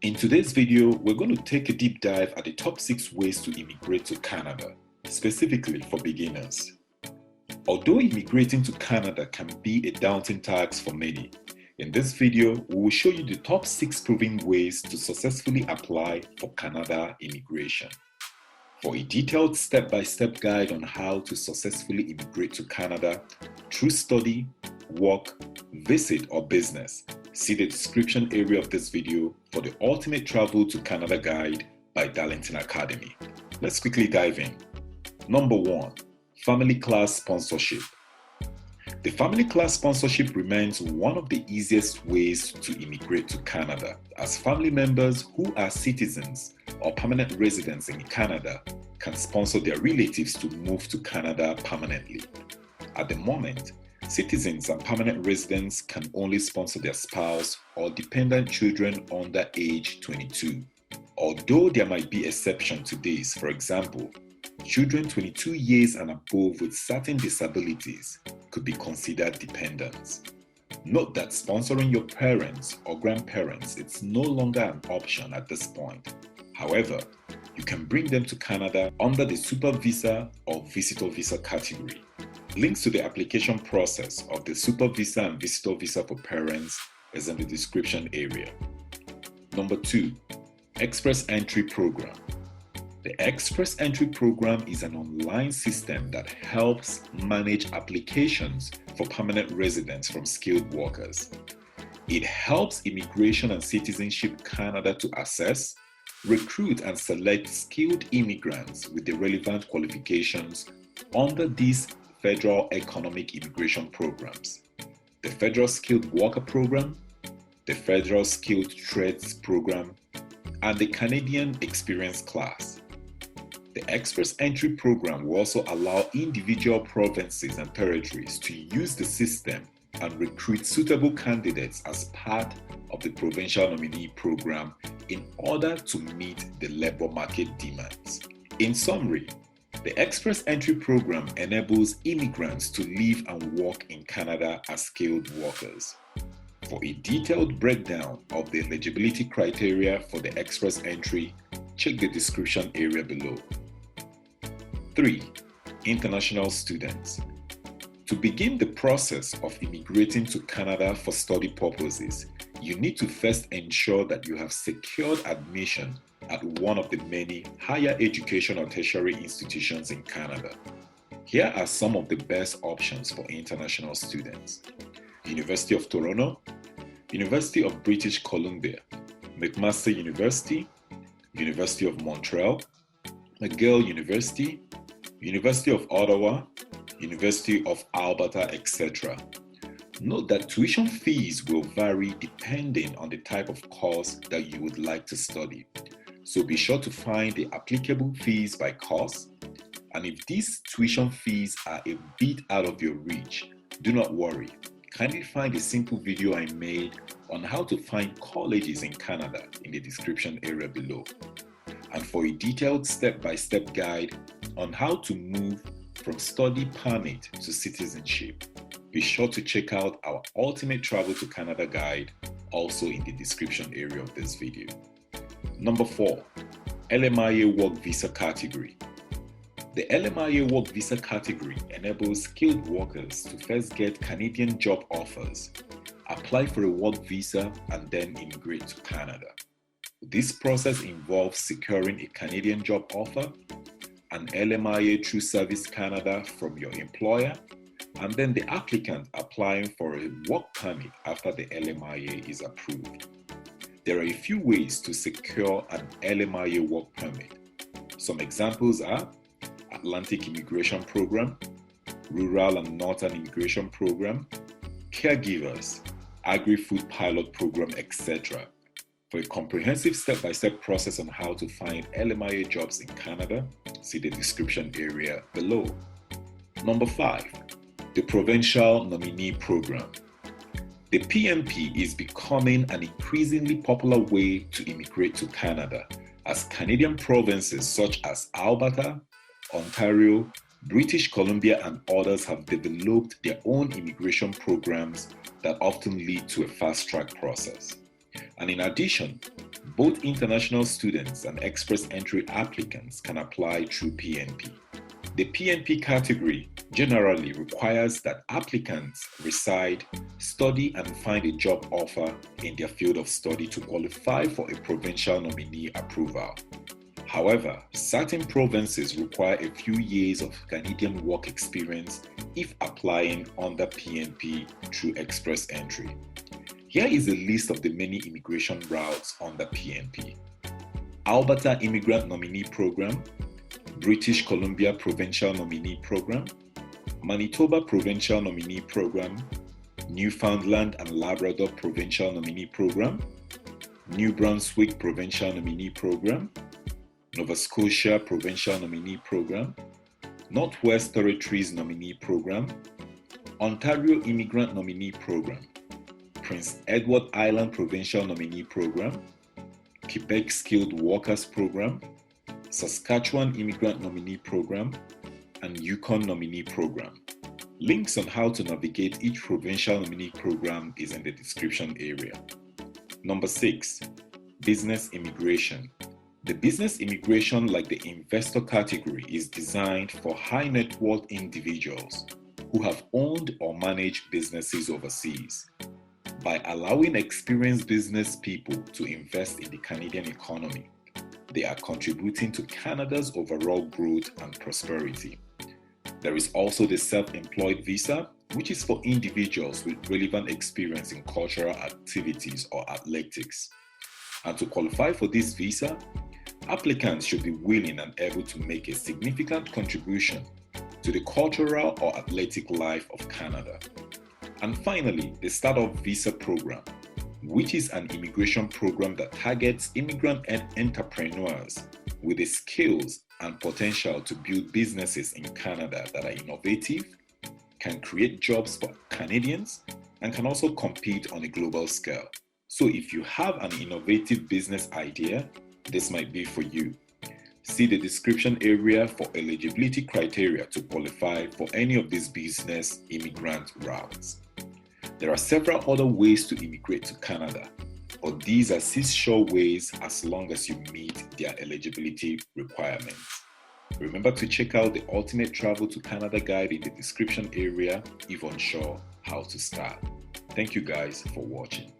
In today's video, we're going to take a deep dive at the top 6 ways to immigrate to Canada, specifically for beginners. Although immigrating to Canada can be a daunting task for many, in this video, we will show you the top 6 proven ways to successfully apply for Canada immigration. For a detailed step-by-step guide on how to successfully immigrate to Canada through study, work, visit, or business, see the description area of this video for the Ultimate Travel to Canada Guide by Darlington Academy. Let's quickly dive in. Number 1. Family class sponsorship. The family class sponsorship remains one of the easiest ways to immigrate to Canada, as family members who are citizens or permanent residents in Canada can sponsor their relatives to move to Canada permanently. At the moment, citizens and permanent residents can only sponsor their spouse or dependent children under age 22. Although there might be exceptions to this, for example, children 22 years and above with certain disabilities could be considered dependents. Note that sponsoring your parents or grandparents is no longer an option at this point. However, you can bring them to Canada under the Super Visa or Visitor Visa category. Links to the application process of the Super Visa and Visitor Visa for parents is in the description area. Number 2. Express Entry Program. The Express Entry Program is an online system that helps manage applications for permanent residents from skilled workers. It helps Immigration and Citizenship Canada to assess, recruit, and select skilled immigrants with the relevant qualifications under these federal economic immigration programs: the Federal Skilled Worker Program, the Federal Skilled Trades Program, and the Canadian Experience Class. The Express Entry Program will also allow individual provinces and territories to use the system and recruit suitable candidates as part of the Provincial Nominee Program in order to meet the labor market demands. In summary, the Express Entry Program enables immigrants to live and work in Canada as skilled workers. For a detailed breakdown of the eligibility criteria for the Express Entry, check the description area below. 3. International students. To begin the process of immigrating to Canada for study purposes, you need to first ensure that you have secured admission at one of the many higher education or tertiary institutions in Canada. Here are some of the best options for international students: University of Toronto, University of British Columbia, McMaster University, University of Montreal, McGill University, University of Ottawa, University of Alberta, etc. Note that tuition fees will vary depending on the type of course that you would like to study. So be sure to find the applicable fees by course. And if these tuition fees are a bit out of your reach, do not worry. Kindly find a simple video I made on how to find colleges in Canada in the description area below. And for a detailed step-by-step guide on how to move from study permit to citizenship, be sure to check out our Ultimate Travel to Canada Guide, also in the description area of this video. Number 4. LMIA Work Visa Category. The LMIA Work Visa category enables skilled workers to first get Canadian job offers, apply for a work visa, and then immigrate to Canada. This process involves securing a Canadian job offer, an LMIA through Service Canada from your employer, and then the applicant applying for a work permit after the LMIA is approved. There are a few ways to secure an LMIA work permit. Some examples are Atlantic Immigration Program, Rural and Northern Immigration Program, Caregivers, Agri-Food Pilot Program, etc. For a comprehensive step-by-step process on how to find LMIA jobs in Canada, see the description area below. Number 5. The Provincial Nominee Program. The PNP is becoming an increasingly popular way to immigrate to Canada, as Canadian provinces such as Alberta, Ontario, British Columbia, and others have developed their own immigration programs that often lead to a fast-track process. And in addition, Both international students and express entry applicants can apply through PNP. The PNP category generally requires that applicants reside, study, and find a job offer in their field of study to qualify for a provincial nominee approval. However, certain provinces require a few years of Canadian work experience if applying under PNP through express entry. Here is a list of the many immigration routes under PNP. Alberta Immigrant Nominee Program, British Columbia Provincial Nominee Program, Manitoba Provincial Nominee Program, Newfoundland and Labrador Provincial Nominee Program, New Brunswick Provincial Nominee Program, Nova Scotia Provincial Nominee Program, Northwest Territories Nominee Program, Ontario Immigrant Nominee Program, Prince Edward Island Provincial Nominee Program, Quebec Skilled Workers Program, Saskatchewan Immigrant Nominee Program, and Yukon Nominee Program. Links on how to navigate each provincial nominee program is in the description area. Number 6, business immigration. The business immigration, like the investor category, is designed for high net worth individuals who have owned or managed businesses overseas. By allowing experienced business people to invest in the Canadian economy, they are contributing to Canada's overall growth and prosperity. There is also the self-employed visa, which is for individuals with relevant experience in cultural activities or athletics. And to qualify for this visa, applicants should be willing and able to make a significant contribution to the cultural or athletic life of Canada. And finally, the Startup Visa Program, which is an immigration program that targets immigrant entrepreneurs with the skills and potential to build businesses in Canada that are innovative, can create jobs for Canadians, and can also compete on a global scale. So if you have an innovative business idea, this might be for you. See the description area for eligibility criteria to qualify for any of these business immigrant routes. There are several other ways to immigrate to Canada, but these are 6 sure ways as long as you meet their eligibility requirements. Remember to check out the Ultimate Travel to Canada guide in the description area if unsure how to start. Thank you guys for watching.